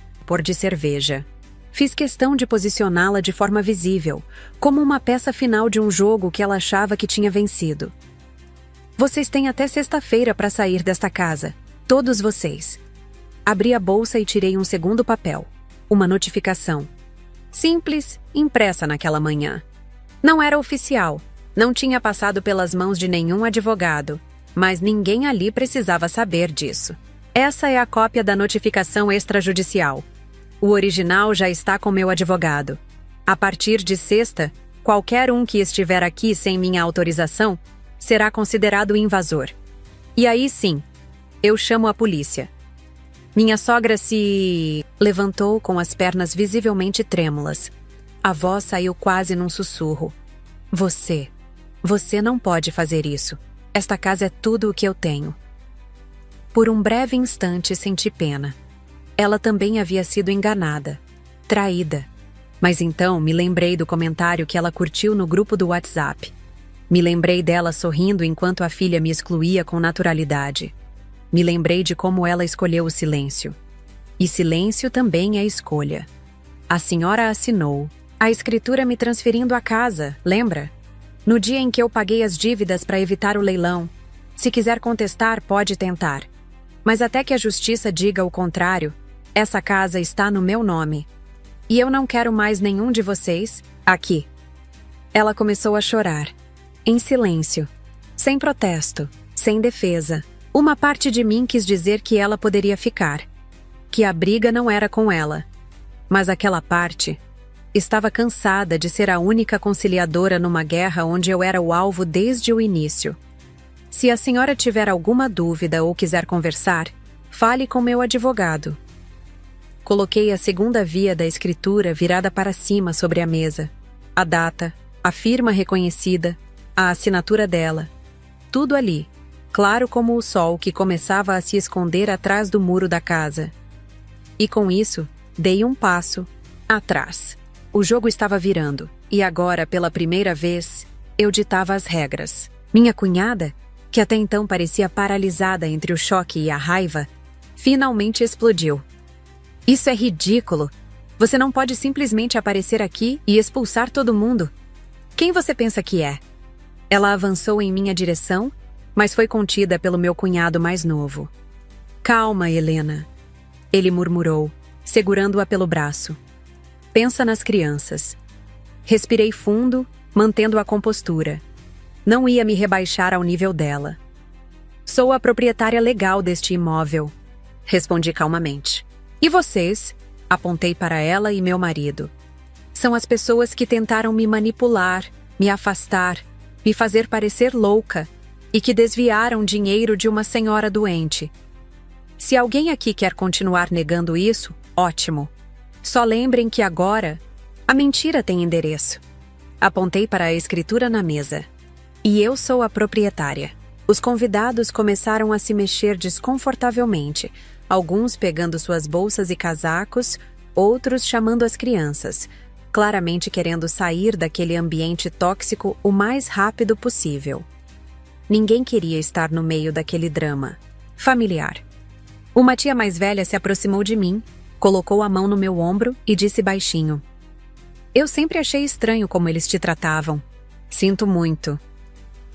Fiz questão de posicioná-la de forma visível, como uma peça final de um jogo que ela achava que tinha vencido. Vocês têm até sexta-feira para sair desta casa, todos vocês. Abri a bolsa e tirei um segundo papel, uma notificação. Simples, impressa naquela manhã. Não era oficial, não tinha passado pelas mãos de nenhum advogado, mas ninguém ali precisava saber disso. Essa é a cópia da notificação extrajudicial. O original já está com meu advogado. A partir de sexta, qualquer um que estiver aqui sem minha autorização será considerado invasor. E aí sim, eu chamo a polícia. Minha sogra se levantou com as pernas visivelmente trêmulas. A voz saiu quase num sussurro. Você não pode fazer isso. Esta casa é tudo o que eu tenho. Por um breve instante senti pena. Ela também havia sido enganada, traída. Mas então me lembrei do comentário que ela curtiu no grupo do WhatsApp. Me lembrei dela sorrindo enquanto a filha me excluía com naturalidade. Me lembrei de como ela escolheu o silêncio. E silêncio também é escolha. A senhora assinou a escritura me transferindo a casa, lembra? No dia em que eu paguei as dívidas para evitar o leilão. Se quiser contestar, pode tentar. Mas até que a justiça diga o contrário, essa casa está no meu nome. E eu não quero mais nenhum de vocês aqui. Ela começou a chorar. Em silêncio. Sem protesto. Sem defesa. Uma parte de mim quis dizer que ela poderia ficar. Que a briga não era com ela. Mas aquela parte estava cansada de ser a única conciliadora numa guerra onde eu era o alvo desde o início. Se a senhora tiver alguma dúvida ou quiser conversar, fale com meu advogado. Coloquei a segunda via da escritura virada para cima sobre a mesa. A data, a firma reconhecida, a assinatura dela. Tudo ali, claro como o sol que começava a se esconder atrás do muro da casa. E com isso, dei um passo atrás. O jogo estava virando, e agora, pela primeira vez, eu ditava as regras. Minha cunhada, que até então parecia paralisada entre o choque e a raiva, finalmente explodiu. Isso é ridículo. Você não pode simplesmente aparecer aqui e expulsar todo mundo. Quem você pensa que é? Ela avançou em minha direção, mas foi contida pelo meu cunhado mais novo. Calma, Helena. Ele murmurou, segurando-a pelo braço. Pensa nas crianças. Respirei fundo, mantendo a compostura. Não ia me rebaixar ao nível dela. Sou a proprietária legal deste imóvel, respondi calmamente. E vocês? Apontei para ela e meu marido. São as pessoas que tentaram me manipular, me afastar, me fazer parecer louca e que desviaram dinheiro de uma senhora doente. Se alguém aqui quer continuar negando isso, ótimo. Só lembrem que agora a mentira tem endereço. Apontei para a escritura na mesa. E eu sou a proprietária. Os convidados começaram a se mexer desconfortavelmente, alguns pegando suas bolsas e casacos, outros chamando as crianças, claramente querendo sair daquele ambiente tóxico o mais rápido possível. Ninguém queria estar no meio daquele drama familiar. Uma tia mais velha se aproximou de mim, colocou a mão no meu ombro e disse baixinho: Eu sempre achei estranho como eles te tratavam. Sinto muito.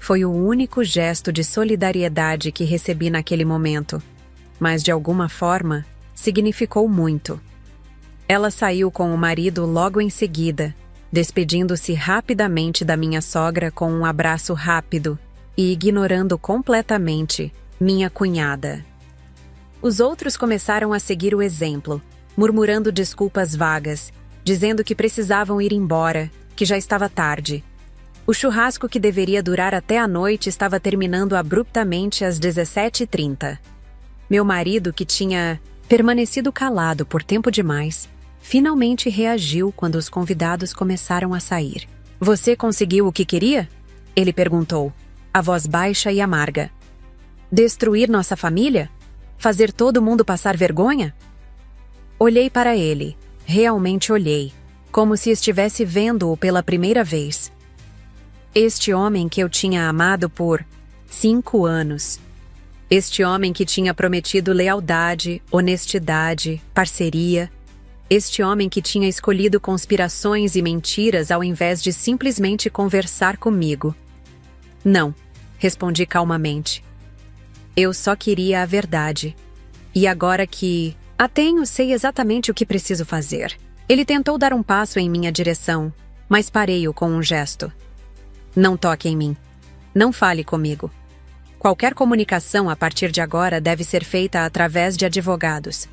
Foi o único gesto de solidariedade que recebi naquele momento, mas de alguma forma significou muito. Ela saiu com o marido logo em seguida, despedindo-se rapidamente da minha sogra com um abraço rápido e ignorando completamente minha cunhada. Os outros começaram a seguir o exemplo, murmurando desculpas vagas, dizendo que precisavam ir embora, que já estava tarde. O churrasco que deveria durar até a noite estava terminando abruptamente às 17h30. Meu marido, que tinha permanecido calado por tempo demais, finalmente reagiu quando os convidados começaram a sair. Você conseguiu o que queria? Ele perguntou, a voz baixa e amarga. Destruir nossa família? Fazer todo mundo passar vergonha? Olhei para ele, realmente olhei, como se estivesse vendo-o pela primeira vez. Este homem que eu tinha amado por 5 anos. Este homem que tinha prometido lealdade, honestidade, parceria. Este homem que tinha escolhido conspirações e mentiras ao invés de simplesmente conversar comigo. Não, respondi calmamente. Eu só queria a verdade. E agora que a tenho, sei exatamente o que preciso fazer. Ele tentou dar um passo em minha direção, mas parei-o com um gesto. Não toque em mim. Não fale comigo. Qualquer comunicação a partir de agora deve ser feita através de advogados.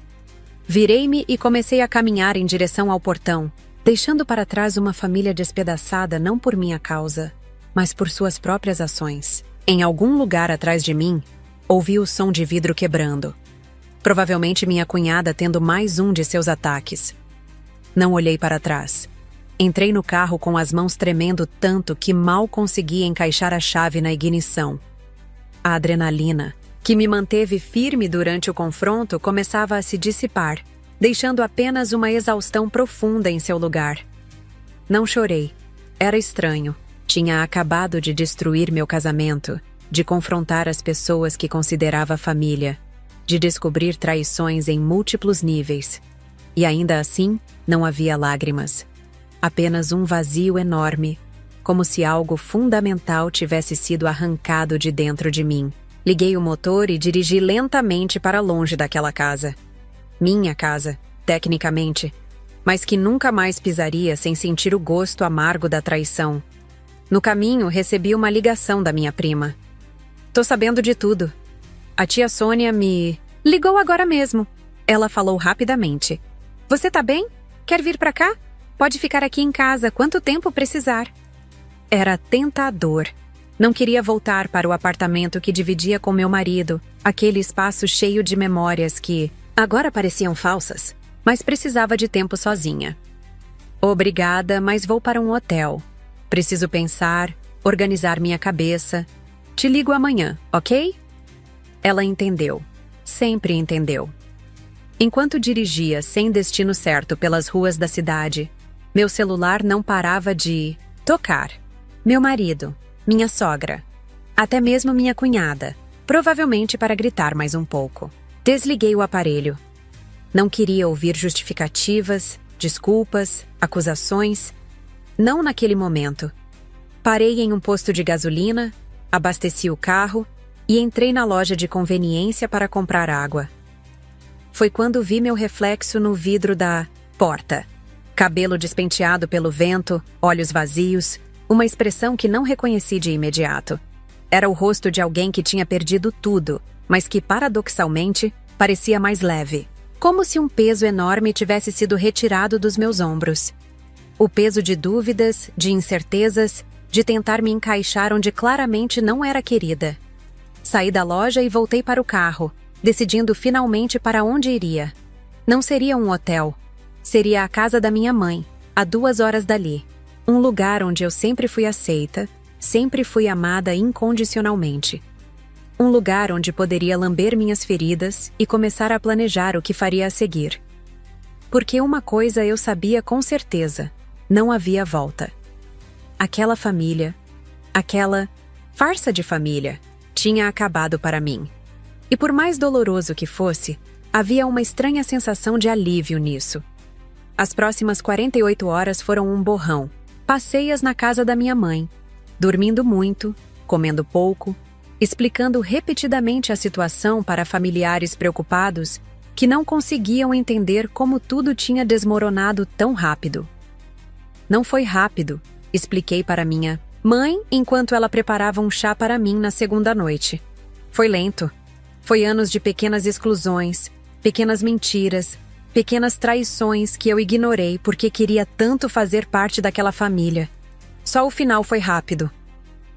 Virei-me e comecei a caminhar em direção ao portão, deixando para trás uma família despedaçada não por minha causa, mas por suas próprias ações. Em algum lugar atrás de mim, ouvi o som de vidro quebrando. Provavelmente minha cunhada tendo mais um de seus ataques. Não olhei para trás. Entrei no carro com as mãos tremendo tanto que mal consegui encaixar a chave na ignição. A adrenalina, que me manteve firme durante o confronto, começava a se dissipar, deixando apenas uma exaustão profunda em seu lugar. Não chorei. Era estranho. Tinha acabado de destruir meu casamento, de confrontar as pessoas que considerava família, de descobrir traições em múltiplos níveis. E ainda assim, não havia lágrimas. Apenas um vazio enorme, como se algo fundamental tivesse sido arrancado de dentro de mim. Liguei o motor e dirigi lentamente para longe daquela casa. Minha casa, tecnicamente, mas que nunca mais pisaria sem sentir o gosto amargo da traição. No caminho, recebi uma ligação da minha prima. Tô sabendo de tudo. A tia Sônia me ligou agora mesmo. Ela falou rapidamente. Você tá bem? Quer vir pra cá? Pode ficar aqui em casa quanto tempo precisar. Era tentador. Não queria voltar para o apartamento que dividia com meu marido, aquele espaço cheio de memórias que agora pareciam falsas, mas precisava de tempo sozinha. Obrigada, mas vou para um hotel. Preciso pensar, organizar minha cabeça. Te ligo amanhã, ok? Ela entendeu. Sempre entendeu. Enquanto dirigia sem destino certo pelas ruas da cidade, meu celular não parava de tocar. Meu marido, minha sogra, até mesmo minha cunhada, provavelmente para gritar mais um pouco. Desliguei o aparelho. Não queria ouvir justificativas, desculpas, acusações. Não naquele momento. Parei em um posto de gasolina, abasteci o carro e entrei na loja de conveniência para comprar água. Foi quando vi meu reflexo no vidro da porta. Cabelo despenteado pelo vento, olhos vazios, Uma expressão que não reconheci de imediato. Era o rosto de alguém que tinha perdido tudo, mas que, paradoxalmente, parecia mais leve. Como se um peso enorme tivesse sido retirado dos meus ombros. O peso de dúvidas, de incertezas, de tentar me encaixar onde claramente não era querida. Saí da loja e voltei para o carro, decidindo finalmente para onde iria. Não seria um hotel. Seria a casa da minha mãe, a 2 horas dali. Um lugar onde eu sempre fui aceita, sempre fui amada incondicionalmente. Um lugar onde poderia lamber minhas feridas e começar a planejar o que faria a seguir. Porque uma coisa eu sabia com certeza: não havia volta. Aquela família, aquela farsa de família, tinha acabado para mim. E por mais doloroso que fosse, havia uma estranha sensação de alívio nisso. As próximas 48 horas foram um borrão. Passei-as na casa da minha mãe, dormindo muito, comendo pouco, explicando repetidamente a situação para familiares preocupados que não conseguiam entender como tudo tinha desmoronado tão rápido. Não foi rápido, expliquei para minha mãe enquanto ela preparava um chá para mim na segunda noite. Foi lento. Foi anos de pequenas exclusões, pequenas mentiras, pequenas traições que eu ignorei porque queria tanto fazer parte daquela família. Só o final foi rápido.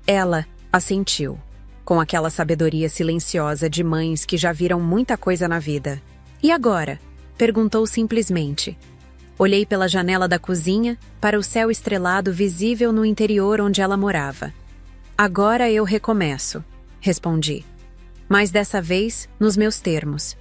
Ela assentiu, com aquela sabedoria silenciosa de mães que já viram muita coisa na vida. E agora? Perguntou simplesmente. Olhei pela janela da cozinha para o céu estrelado visível no interior onde ela morava. Agora eu recomeço, respondi. Mas dessa vez, nos meus termos.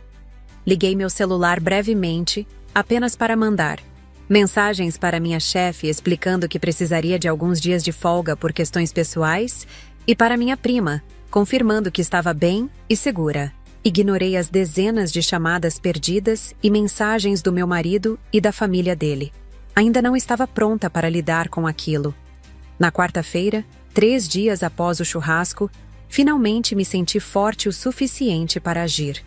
Liguei meu celular brevemente, apenas para mandar mensagens para minha chefe explicando que precisaria de alguns dias de folga por questões pessoais e para minha prima, confirmando que estava bem e segura. Ignorei as dezenas de chamadas perdidas e mensagens do meu marido e da família dele. Ainda não estava pronta para lidar com aquilo. Na quarta-feira, 3 dias após o churrasco, finalmente me senti forte o suficiente para agir.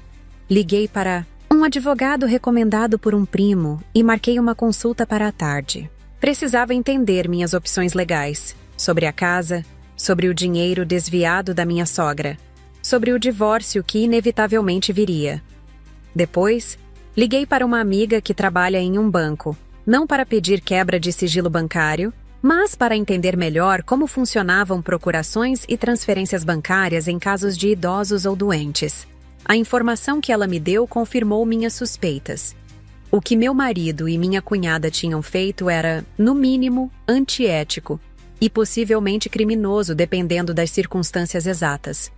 Liguei para um advogado recomendado por um primo e marquei uma consulta para a tarde. Precisava entender minhas opções legais, sobre a casa, sobre o dinheiro desviado da minha sogra, sobre o divórcio que inevitavelmente viria. Depois, liguei para uma amiga que trabalha em um banco, não para pedir quebra de sigilo bancário, mas para entender melhor como funcionavam procurações e transferências bancárias em casos de idosos ou doentes. A informação que ela me deu confirmou minhas suspeitas. O que meu marido e minha cunhada tinham feito era, no mínimo, antiético e possivelmente criminoso dependendo das circunstâncias exatas.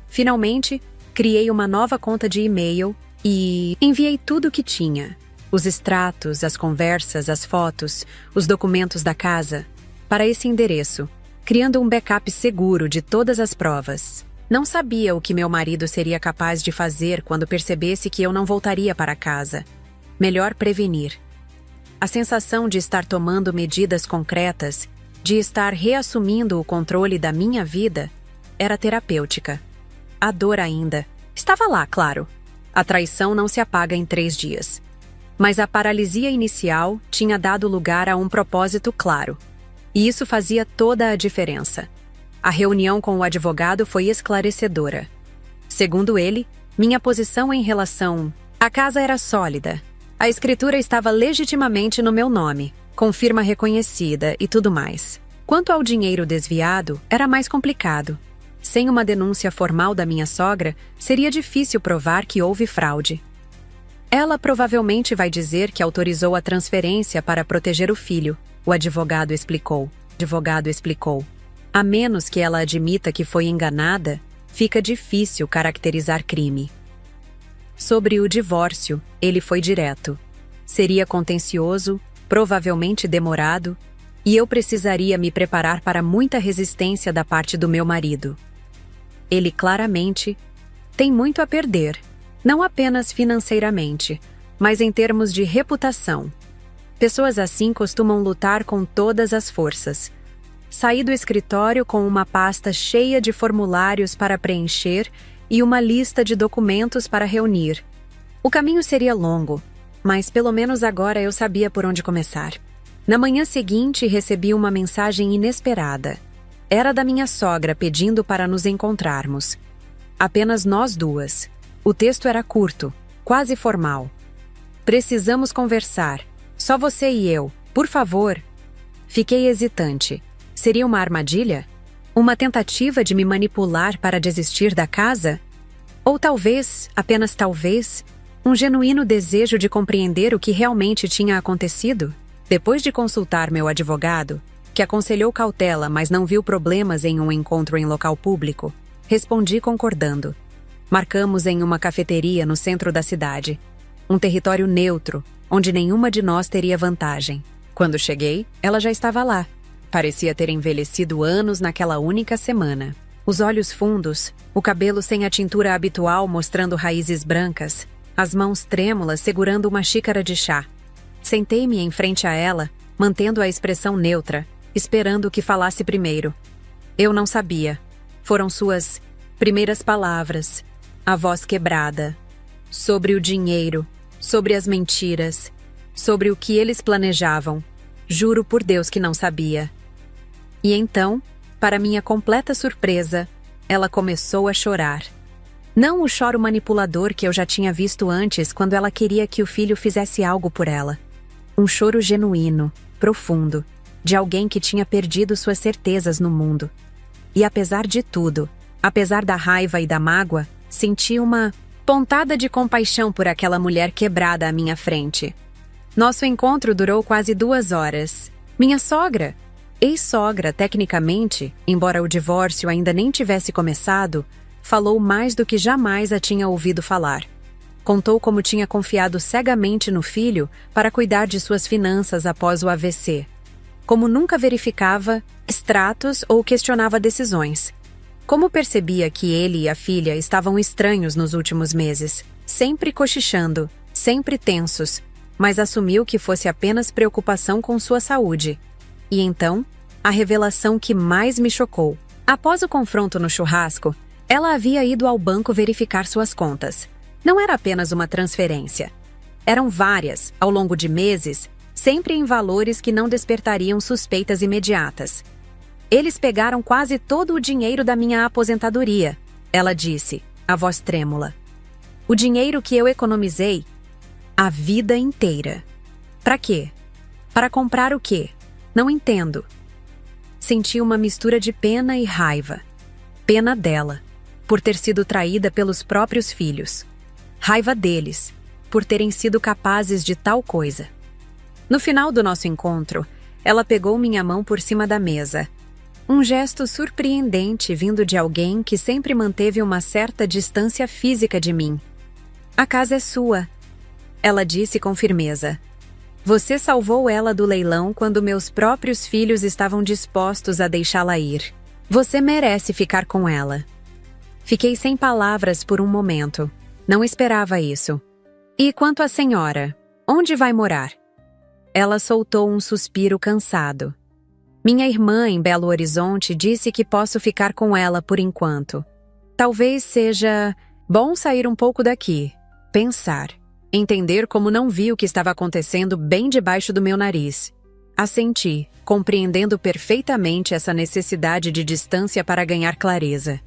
Finalmente, criei uma nova conta de e-mail e enviei tudo o que tinha. Os extratos, as conversas, as fotos, os documentos da casa, para esse endereço, criando um backup seguro de todas as provas. Não sabia o que meu marido seria capaz de fazer quando percebesse que eu não voltaria para casa. Melhor prevenir. A sensação de estar tomando medidas concretas, de estar reassumindo o controle da minha vida, era terapêutica. A dor ainda estava lá, claro. A traição não se apaga em 3 dias. Mas a paralisia inicial tinha dado lugar a um propósito claro. E isso fazia toda a diferença. A reunião com o advogado foi esclarecedora. Segundo ele, minha posição em relação à casa era sólida. A escritura estava legitimamente no meu nome, com firma reconhecida e tudo mais. Quanto ao dinheiro desviado, era mais complicado. Sem uma denúncia formal da minha sogra, seria difícil provar que houve fraude. Ela provavelmente vai dizer que autorizou a transferência para proteger o filho, o advogado explicou. A menos que ela admita que foi enganada, fica difícil caracterizar crime. Sobre o divórcio, ele foi direto. Seria contencioso, provavelmente demorado, e eu precisaria me preparar para muita resistência da parte do meu marido. Ele claramente tem muito a perder, não apenas financeiramente, mas em termos de reputação. Pessoas assim costumam lutar com todas as forças. Saí do escritório com uma pasta cheia de formulários para preencher e uma lista de documentos para reunir. O caminho seria longo, mas pelo menos agora eu sabia por onde começar. Na manhã seguinte, recebi uma mensagem inesperada. Era da minha sogra pedindo para nos encontrarmos. Apenas nós duas. O texto era curto, quase formal. Precisamos conversar. Só você e eu, por favor. Fiquei hesitante. Seria uma armadilha? Uma tentativa de me manipular para desistir da casa? Ou talvez, apenas talvez, um genuíno desejo de compreender o que realmente tinha acontecido? Depois de consultar meu advogado, que aconselhou cautela, mas não viu problemas em um encontro em local público, respondi concordando. Marcamos em uma cafeteria no centro da cidade, um território neutro, onde nenhuma de nós teria vantagem. Quando cheguei, ela já estava lá. Parecia ter envelhecido anos naquela única semana. Os olhos fundos, o cabelo sem a tintura habitual mostrando raízes brancas, as mãos trêmulas segurando uma xícara de chá. Sentei-me em frente a ela, mantendo a expressão neutra, esperando que falasse primeiro. Eu não sabia. Foram suas primeiras palavras, a voz quebrada. Sobre o dinheiro, sobre as mentiras, sobre o que eles planejavam. Juro por Deus que não sabia. E então, para minha completa surpresa, ela começou a chorar. Não o choro manipulador que eu já tinha visto antes quando ela queria que o filho fizesse algo por ela. Um choro genuíno, profundo, de alguém que tinha perdido suas certezas no mundo. E apesar de tudo, apesar da raiva e da mágoa, senti uma pontada de compaixão por aquela mulher quebrada à minha frente. Nosso encontro durou quase 2 horas. Minha sogra, ex-sogra tecnicamente, embora o divórcio ainda nem tivesse começado, falou mais do que jamais a tinha ouvido falar. Contou como tinha confiado cegamente no filho para cuidar de suas finanças após o AVC. Como nunca verificava extratos ou questionava decisões. Como percebia que ele e a filha estavam estranhos nos últimos meses, sempre cochichando, sempre tensos, mas assumiu que fosse apenas preocupação com sua saúde. E então, a revelação que mais me chocou. Após o confronto no churrasco, ela havia ido ao banco verificar suas contas. Não era apenas uma transferência. Eram várias, ao longo de meses, sempre em valores que não despertariam suspeitas imediatas. Eles pegaram quase todo o dinheiro da minha aposentadoria, ela disse, a voz trêmula. O dinheiro que eu economizei a vida inteira. Para quê? Para comprar o quê? Não entendo. Senti uma mistura de pena e raiva. Pena dela, por ter sido traída pelos próprios filhos. Raiva deles, por terem sido capazes de tal coisa. No final do nosso encontro, ela pegou minha mão por cima da mesa. Um gesto surpreendente vindo de alguém que sempre manteve uma certa distância física de mim. A casa é sua, ela disse com firmeza. Você salvou ela do leilão quando meus próprios filhos estavam dispostos a deixá-la ir. Você merece ficar com ela. Fiquei sem palavras por um momento. Não esperava isso. E quanto à senhora? Onde vai morar? Ela soltou um suspiro cansado. Minha irmã em Belo Horizonte disse que posso ficar com ela por enquanto. Talvez seja bom sair um pouco daqui, pensar, entender como não vi o que estava acontecendo bem debaixo do meu nariz. Assenti, compreendendo perfeitamente essa necessidade de distância para ganhar clareza.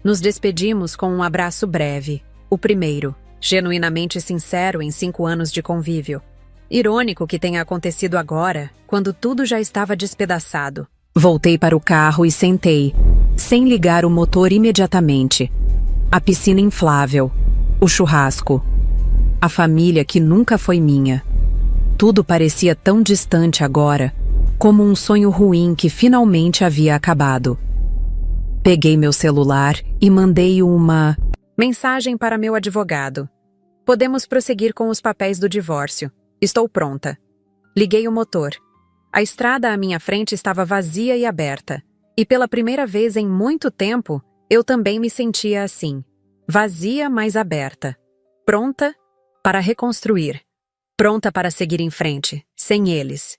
Nos despedimos com um abraço breve, o primeiro, genuinamente sincero em 5 anos de convívio. Irônico que tenha acontecido agora, quando tudo já estava despedaçado. Voltei para o carro e sentei, sem ligar o motor imediatamente. A piscina inflável, o churrasco, a família que nunca foi minha. Tudo parecia tão distante agora, como um sonho ruim que finalmente havia acabado. Peguei meu celular e mandei uma mensagem para meu advogado. Podemos prosseguir com os papéis do divórcio. Estou pronta. Liguei o motor. A estrada à minha frente estava vazia e aberta. E pela primeira vez em muito tempo, eu também me sentia assim. Vazia, mas aberta. Pronta para reconstruir. Pronta para seguir em frente, sem eles.